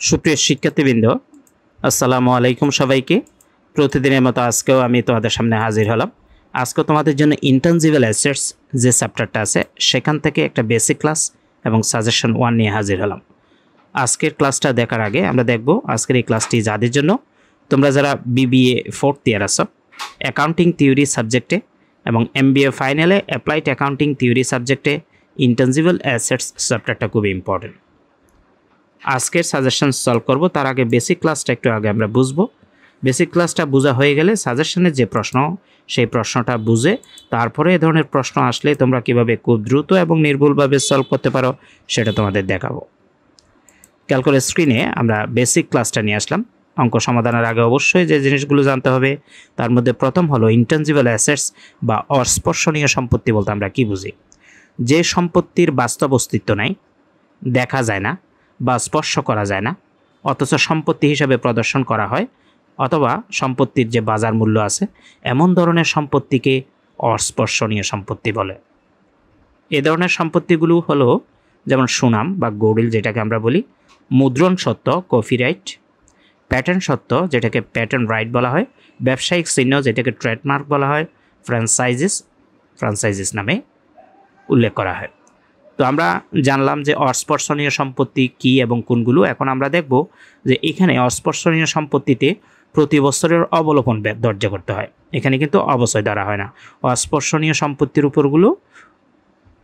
সুপ্রিয় শিক্ষার্থীবৃন্দ, আসসালামু আলাইকুম সবাইকে। প্রতিদিনের মতো আজকেও আমি তোমাদের সামনে হাজির হলাম। আজকে তোমাদের জন্য ইনট্যাঞ্জিবল অ্যাসেটস যে চ্যাপ্টারটা আছে সেখান থেকে একটা বেসিক ক্লাস এবং সাজেশন 1 নিয়ে হাজির হলাম। আজকের ক্লাসটা দেখার আগে আমরা দেখব আজকের এই ক্লাসটি যাদের জন্য, তোমরা যারা বিবিএ 4th ইয়ার আছো অ্যাকাউন্টিং থিওরি সাবজেক্টে এবং এমবিএ ফাইনালে অ্যাপ্লাইড অ্যাকাউন্টিং থিওরি সাবজেক্টে ইনট্যাঞ্জিবল অ্যাসেটস চ্যাপ্টারটা খুবই ইম্পর্টেন্ট। আজকের সাজেশন সলভ করব, তার আগে বেসিক ক্লাসটা একটু আগে আমরা বুঝবো। বেসিক ক্লাসটা বোঝা হয়ে গেলে সাজেশনের যে প্রশ্ন সেই প্রশ্নটা বুঝে তারপরে এ ধরনের প্রশ্ন আসলে তোমরা কিভাবে খুব দ্রুত এবং নির্ভুলভাবে সলভ করতে পারো সেটা তোমাদের দেখাবো। ক্যালকুলেটর স্ক্রিনে আমরা বেসিক ক্লাসটা নিয়ে আসলাম। অঙ্ক সমাধানের আগে অবশ্যই যে জিনিসগুলো জানতে হবে তার মধ্যে প্রথম হলো ইনট্যাঞ্জিবল অ্যাসেটস বা অস্পর্শনীয় সম্পত্তি বলতে আমরা কি বুঝি। যে সম্পত্তির বাস্তব অস্তিত্ব নাই, দেখা যায় না বা স্পর্শ করা যায় না, অথচ সম্পত্তি হিসাবে প্রদর্শন করা হয়, অথবা সম্পত্তির যে বাজার মূল্য আছে এমন ধরনের সম্পত্তিকে অস্পর্শনীয় সম্পত্তি বলে। এ ধরনের সম্পত্তিগুলো হলো যেমন সুনাম বা গৌরিল যেটাকে আমরা বলি, মুদ্রণ সত্ত্ব কপিরাইট, প্যাটার্ন সত্ত্ব যেটাকে প্যাটার্ন রাইট বলা হয়, ব্যবসায়িক চিহ্ন যেটাকে ট্রেডমার্ক বলা হয়, ফ্র্যাঞ্চাইজিস নামে উল্লেখ করা হয়। তো আমরা জানলাম যে অস্পর্শনীয় সম্পত্তি কী এবং কোনগুলো। এখন আমরা দেখব যে এখানে অস্পর্শনীয় সম্পত্তিতে প্রতি বছরের অবলোপন ধার্য করতে হয়। এখানে কিন্তু অবচয় ধরা হয় না। অস্পর্শনীয় সম্পত্তির উপরগুলো,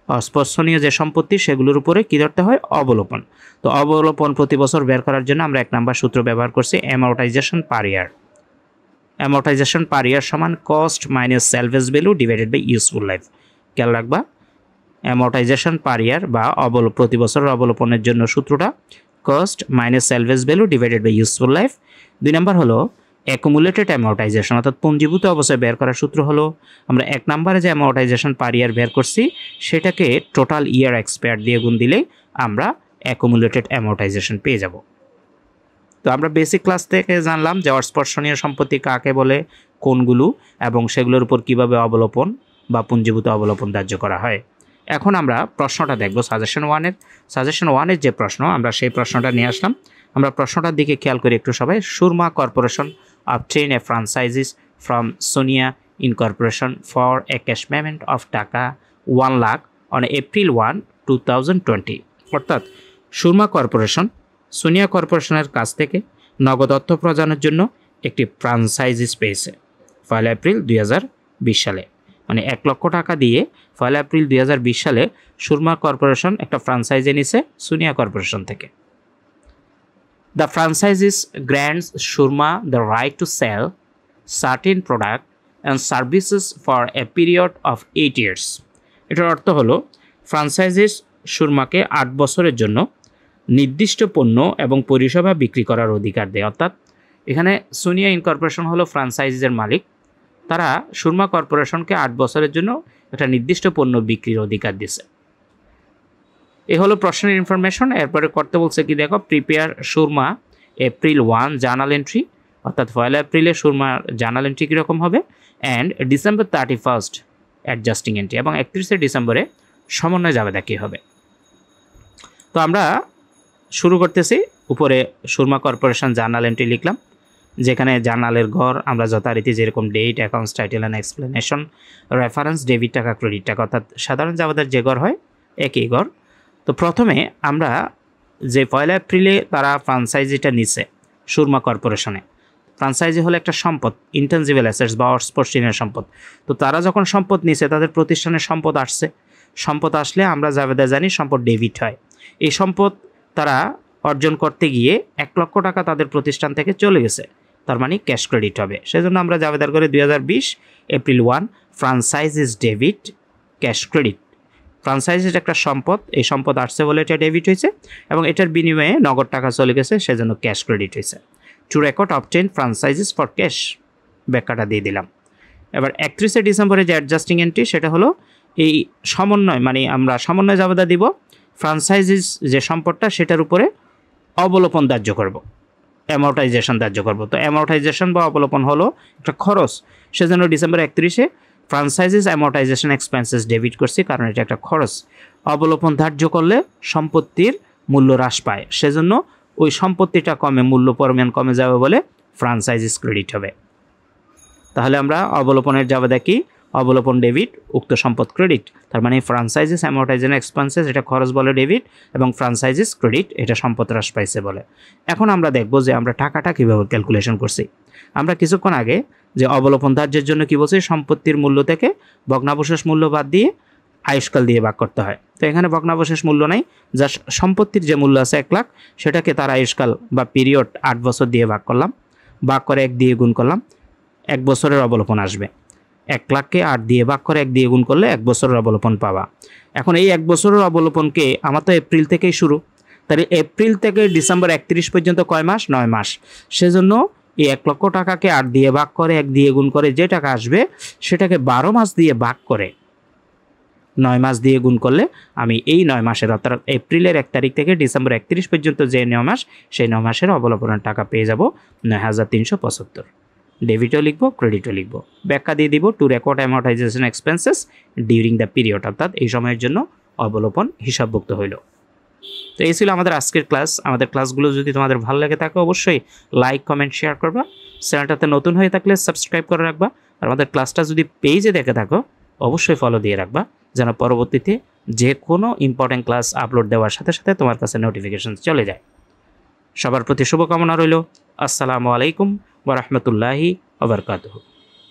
অস্পর্শনীয় যে সম্পত্তি সেগুলোর উপরে কী ধরতে হয়? অবলোপন। তো অবলোপন প্রতি বছর বের করার জন্য আমরা 1 নম্বর সূত্র ব্যবহার করছি, অ্যামর্টাইজেশন পার ইয়ার। অ্যামর্টাইজেশন পার ইয়ার সমান cost minus salvage value divided by useful life. খেয়াল রাখবা, অ্যামর্টাইজেশন পার ইয়ার বা প্রতি বছরের অবলোপনের জন্য সূত্রটা cost minus salvage value divided by useful life. 2 number হলো অ্যাকুমুলেটেড অ্যামর্টাইজেশন, অর্থাৎ পুঞ্জীভূত অবস্থায় বের করার সূত্র হলো আমরা 1 নম্বরে যে অ্যামর্টাইজেশন পার ইয়ার বের করছি সেটাকে টোটাল ইয়ার এক্সপায়ার দিয়ে গুণ দিলেই আমরা অ্যাকুমুলেটেড অ্যামর্টাইজেশন পেয়ে যাব। তো আমরা বেসিক ক্লাস থেকে জানলাম যে অস্পর্শনীয় সম্পত্তি কাকে বলে, কোনগুলো, এবং সেগুলোর উপর কিভাবে অবলোপন বা পুঞ্জীভূত অবলোপন ধার্য করা হয়। এখন আমরা প্রশ্নটা দেখব সাজেশন 1-এর যে প্রশ্ন, আমরা সেই প্রশ্নটা নিয়ে আসলাম। আমরা প্রশ্নটার দিকে খেয়াল করি একটু সবাই। Surma corporation obtain a franchises from Sonia Incorporation for a cash payment of টাকা 1 লাখ on April 1, 2020। অর্থাৎ সুরমা কর্পোরেশন সোনিয়া কর্পোরেশনের কাছ থেকে নগদ অর্থ প্রদানের জন্য একটি ফ্রাঞ্চাইজিস পেয়েছে 1 এপ্রিল 2020 সালে। মানে 1 লক্ষ টাকা দিয়ে 1 এপ্রিল 2020 সালে সুরমা কর্পোরেশন একটা ফ্রাঞ্চাইজি নিছে সোনিয়া কর্পোরেশন থেকে। The franchises grants Surma the right to sell certain product and services for a period of 8 years. এটার অর্থ হলো ফ্রাঞ্চাইজিস সুরমাকে 8 বছরের জন্য নির্দিষ্ট পণ্য এবং পরিষেবা বিক্রি করার অধিকার দেয়। অর্থাৎ এখানে সোনিয়া ইনকর্পোরেশন হলো ফ্রাঞ্চাইজিসের মালিক, তারা সুরমা কর্পোরেশনকে 8 বছরের জন্য একটা নির্দিষ্ট পণ্য বিক্রির অধিকার দিছে। এ হলো প্রশ্নের ইনফরমেশন। এরপরে করতে বলছে কি দেখো, prepare Surma April 1 journal entry, অর্থাৎ 1 এপ্রিলে সুরমার জার্নাল এন্ট্রি কীরকম হবে, অ্যান্ড ডিসেম্বর 31 অ্যাডজাস্টিং এন্ট্রি, এবং 31শে ডিসেম্বরে সমন্বয় জাবেদা কী হবে। তো আমরা শুরু করতেছি। উপরে সুরমা কর্পোরেশন জার্নাল এন্ট্রি লিখলাম, যেখানে জার্নালের ঘর আমরা যথারীতি যেরকম date, accounts, title and explanation, reference, debit টাকা, ক্রেডিট টাকা, অর্থাৎ সাধারণ জাবেদার যে ঘর হয় একই ঘর। তো প্রথমে আমরা যে 1 এপ্রিলে তারা ফ্রাঞ্চাইজিটা নিছে সুরমা কর্পোরেশনে, ফ্রাঞ্চাইজি হলো একটা সম্পদ, ইনট্যাঞ্জিবল অ্যাসেটস বা অস্পর্শনীয় সম্পদ। তো তারা যখন সম্পদ নিছে তাদের প্রতিষ্ঠানের সম্পদ আসছে, সম্পদ আসলে আমরা জাবেদা জানি সম্পদ ডেবিট হয়। এই সম্পদ তারা অর্জন করতে গিয়ে 1 লক্ষ টাকা তাদের প্রতিষ্ঠান থেকে চলে গেছে, তার মানে ক্যাশ ক্রেডিট হবে। সেজন্য আমরা জাবেদার করে 2020 এপ্রিল 1 ফ্রাঞ্চাইজিস ডেবিট ক্যাশ ক্রেডিট। ফ্রাঞ্চাইজিস একটা সম্পদ, এই সম্পদ আসছে বলে এটা ডেবিট হয়েছে এবং এটার বিনিময়ে নগদ টাকা চলে গেছে, সেজন্য ক্যাশ ক্রেডিট হয়েছে। To record obtain franchises for cash, ব্যাখ্যাটা দিয়ে দিলাম। এবার 31শে ডিসেম্বরে যে অ্যাডজাস্টিং এন্ট্রি সেটা হলো এই সমন্বয়, মানে আমরা সমন্বয় জাবেদা দিব, ফ্রাঞ্চাইজিস যে সম্পদটা সেটার উপরে অবলোপন ধার্য করব, অ্যামর্টাইজেশন ধার্য করব। তো অ্যামর্টাইজেশন বা অবলোপন হলো একটা খরচ, সেজন্য ডিসেম্বর 31শে ফ্রাঞ্চাইজিস অ্যামর্টাইজেশন এক্সপেন্সেস ডেবিট করছি, কারণ এটা একটা খরচ। অবলোপন ধার্য করলে সম্পত্তির মূল্য হ্রাস পায়, সেজন্য ওই সম্পত্তিটা কমে, মূল্য পরিমাণ কমে যাবে বলে ফ্রাঞ্চাইজিস ক্রেডিট হবে। তাহলে আমরা অবলোপনের যাবে দেখি অবলোপন ডেবিট, উক্ত সম্পদ ক্রেডিট। তার মানে ফ্রাঞ্চাইজিস অ্যামোর্টাইজেশন এক্সপেন্সেস এটা খরচ বলে ডেবিট, এবং ফ্রাঞ্চাইজিস ক্রেডিট এটা সম্পদ হ্রাস পাইছে বলে। এখন আমরা দেখব যে আমরা টাকাটা কীভাবে ক্যালকুলেশন করছি। আমরা কিছুক্ষণ আগে যে অবলোপন ধার্যের জন্য কী বলছি, সম্পত্তির মূল্য থেকে ভগ্নাবশেষ মূল্য বাদ দিয়ে আয়ুষ্কাল দিয়ে ভাগ করতে হয়। তো এখানে ভগ্নাবশেষ মূল্য নাই, যা সম্পত্তির যে মূল্য আছে 1 লাখ, সেটাকে তার আয়ুষ্কাল বা পিরিয়ড 8 বছর দিয়ে ভাগ করলাম, ভাগ করে 1 দিয়ে গুণ করলাম, 1 বছরের অবলোপন আসবে। 1 লাখকে 8 দিয়ে ভাগ করে 1 দিয়ে গুণ করলে 1 বছরের অবলোপন পাবা। এখন এই 1 বছরের অবলোপনকে আমার তো এপ্রিল থেকেই শুরু, তাহলে এপ্রিল থেকে ডিসেম্বর 31 পর্যন্ত কয় মাস? 9 মাস। সেজন্য এই 1 লক্ষ টাকাকে 8 দিয়ে ভাগ করে 1 দিয়ে গুণ করে যে টাকা আসবে সেটাকে 12 মাস দিয়ে ভাগ করে 9 মাস দিয়ে গুণ করলে আমি এই 9 মাসের অর্থাৎ এপ্রিলের 1 তারিখ থেকে ডিসেম্বর 31 পর্যন্ত যে 9 মাস, সেই 9 মাসের অবলোপনের টাকা পেয়ে যাব 9375। ডেবিটও লিখবো, ক্রেডিটও লিখবো, ব্যাখ্যা দিয়ে দিব two record amortisation expenses during the period, অর্থাৎ এই সময়ের জন্য অবলোপন হিসাবভুক্ত হইল। তো এই ছিল আমাদের আজকের ক্লাস। আমাদের ক্লাসগুলো যদি তোমাদের ভালো লাগে থাকে অবশ্যই লাইক, কমেন্ট, শেয়ার করবা। চ্যানেলটাতে নতুন হয়ে থাকলে সাবস্ক্রাইব করে রাখবা। আর আমাদের ক্লাসটা যদি পেজে দেখে থাকো অবশ্যই ফলো দিয়ে রাখবা, যেন পরবর্তীতে যে কোনো ইম্পর্টেন্ট ক্লাস আপলোড দেওয়ার সাথে সাথে তোমার কাছে নোটিফিকেশন চলে যায়। সবার প্রতি শুভকামনা রইল। আসসালামু আলাইকুম ওয়া রাহমাতুল্লাহি ওয়া বারাকাতুহু।